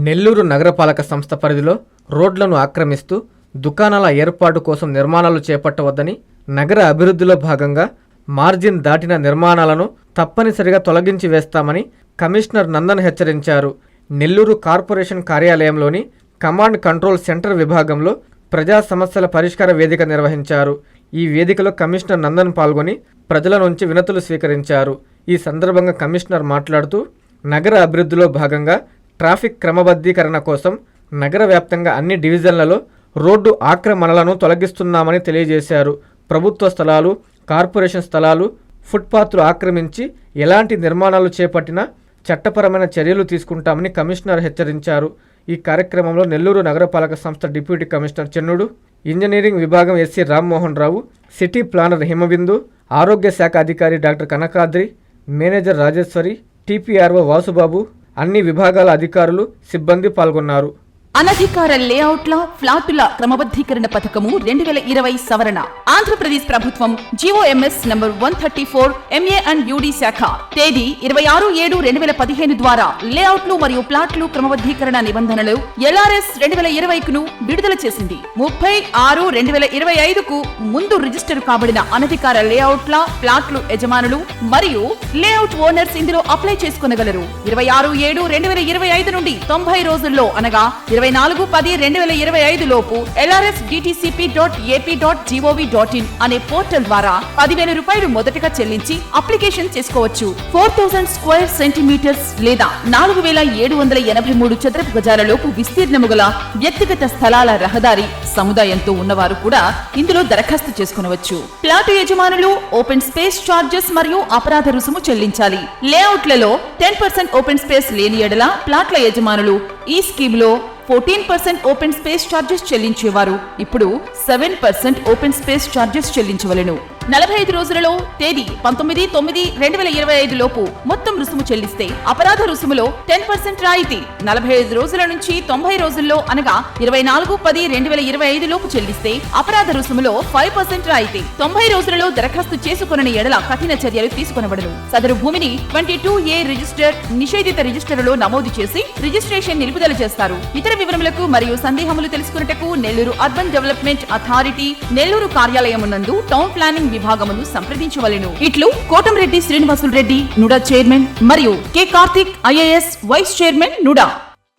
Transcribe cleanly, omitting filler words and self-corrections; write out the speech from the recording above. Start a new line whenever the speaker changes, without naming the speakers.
నెల్లూరు నగరపాలక సంస్థ పరిధిలో రోడ్లను ఆక్రమిస్తూ దుకాణాల ఏర్పాటు కోసం నిర్మాణాలు చేపట్టవద్దని, నగర అభివృద్ధిలో భాగంగా మార్జిన్ దాటిన నిర్మాణాలను తప్పనిసరిగా తొలగించి వేస్తామని కమిషనర్ నందన్ హెచ్చరించారు. నెల్లూరు కార్పొరేషన్ కార్యాలయంలోని కమాండ్ కంట్రోల్ సెంటర్ విభాగంలో ప్రజా సమస్యల పరిష్కార వేదిక నిర్వహించారు. ఈ వేదికలో కమిషనర్ నందన్ పాల్గొని ప్రజల నుంచి వినతులు స్వీకరించారు. ఈ సందర్భంగా కమిషనర్ మాట్లాడుతూ నగర అభివృద్ధిలో భాగంగా ట్రాఫిక్ క్రమబద్ధీకరణ కోసం నగర వ్యాప్తంగా అన్ని డివిజన్లలో రోడ్డు ఆక్రమణలను తొలగిస్తున్నామని తెలియజేశారు. ప్రభుత్వ స్థలాలు, కార్పొరేషన్ స్థలాలు, ఫుట్పాత్లు ఆక్రమించి ఎలాంటి నిర్మాణాలు చేపట్టినా చట్టపరమైన చర్యలు తీసుకుంటామని కమిషనర్ హెచ్చరించారు. ఈ కార్యక్రమంలో నెల్లూరు నగరపాలక సంస్థ డిప్యూటీ కమిషనర్ చెన్నుడు, ఇంజనీరింగ్ విభాగం SC Rammohan Rao, city planar Himabindu, ఆరోగ్య శాఖ అధికారి doctor Kanakadri, manager Rajeshwari, TPRO Vasubabu, అన్ని విభాగాల అధికారులు, సిబ్బంది పాల్గొన్నారు.
అనధికార లేఅవుట్ల ఫ్లాటుల క్రమబద్ధీకరణ పథకము 2020 సవరణ. ఆంధ్రప్రదేశ్ ప్రభుత్వం GOMS number 134 MA and UD శాఖ తేదీ 26/7/2015 ద్వారా లేఅవుట్లు మరియు ప్లాట్లు క్రమబద్ధీకరణ నిబంధనలు LRS 2020ను విడుదల చేసింది. 30/6/2025కు ముందు రిజిస్టర్ కాబడిన అనధికార లేఅవుట్ల ప్లాట్లు యజమానులు మరియు లేఅవుట్ ఓనర్స్ ఇందులో అప్లై చేసుకొనగలరు. 26/7/2025 నుండి 90 రోజుల్లో అనగా 24/10/2025 లోపు lrsdtcp.ap.gov.in అనే పోర్టల్ ద్వారా 10,000 రూపాయలు మొదటగా చెల్లించి అప్లికేషన్ చేసుకోవచ్చు. 4000 స్క్వేర్ సెంటీమీటర్స్ లేదా 4,783 చదరపు గజాల లోపు విస్తీర్ణము గల వ్యక్తిగత స్థలాల రహదారి సముదాయంతో ఉన్నవారు కూడా ఇందులో దరఖాస్తు చేసుకునవచ్చు. ప్లాటు యజమానులు ఓపెన్ స్పేస్ చార్జెస్ మరియు అపరాధ రుసుము చెల్లించాలి. లేఅవుట్లలో 10% ఓపెన్ స్పేస్ లేని ఎడల ప్లాట్ల యజమానులు ఈ స్కీమ్ లో 14% ఓపెన్ స్పేస్ చార్జెస్ చెల్లించేవారు ఇప్పుడు 7% ఓపెన్ స్పేస్ చార్జెస్ చెల్లించవలెను. 45 రోజులలో తేదీ 19/9/2025 లోపు మొత్తం రుసుము చెల్లిస్తే అపరాధ రుసుములో 10% రాయితీ. 45 రోజుల నుంచి 90 రోజుల్లో అనగా 24/10/2025 లోపు చెల్లిస్తే అపరాధ రుసుములో 5% రాయితీ. 90 రోజులలో దరఖాస్తు చేసుకొనని ఎడల కఠిన చర్యలు తీసుకొనబడును. సదరు భూమిని 22A రిజిస్టర్ నిషేధిత రిజిస్టర్లో నమోదు చేసి రిజిస్ట్రేషన్ నిలుపుదల చేస్తారు. ఇతర వివరములకు మరియు సందేహములు తెలుసుకున్నటకు Nellore urban development authority Nellore కార్యాలయమునందు టౌన్ ప్లానింగ్ విభాగమును సంప్రదించవలెను. ఇట్లు కోటంరెడ్డి శ్రీనివాసులు రెడ్డి, నుడా చైర్మన్, మరియు K Karthik IAS vice chairman, NUDA.